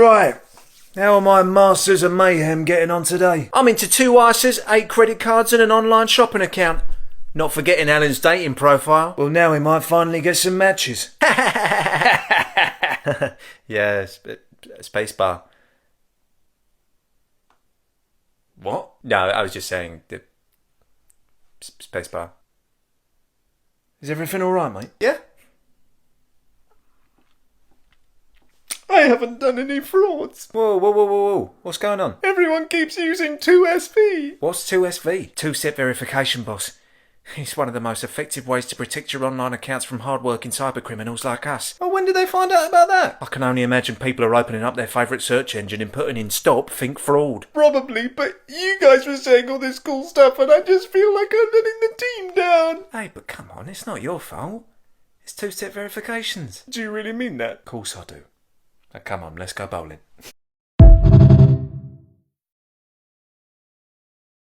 Right. How are my masters of mayhem getting on today? I'm into 2 ISAs, 8 credit cards and an online shopping account. Not forgetting Alan's dating profile. Well, now we might finally get some matches. Yeah, spacebar. What? No, I was just saying the spacebar. Is everything alright, mate? Yeah. I haven't done any frauds. Whoa. What's going on? Everyone keeps using 2SV. What's 2SV? Two-step verification, boss. It's one of the most effective ways to protect your online accounts from hard-working cybercriminals like us. Oh, when did they find out about that? I can only imagine people are opening up their favourite search engine and putting in stop, think fraud. Probably, but you guys were saying all this cool stuff and I just feel like I'm letting the team down. Hey, but come on, it's not your fault. It's two-step verifications. Do you really mean that? Of course I do. Now come on, let's go bowling.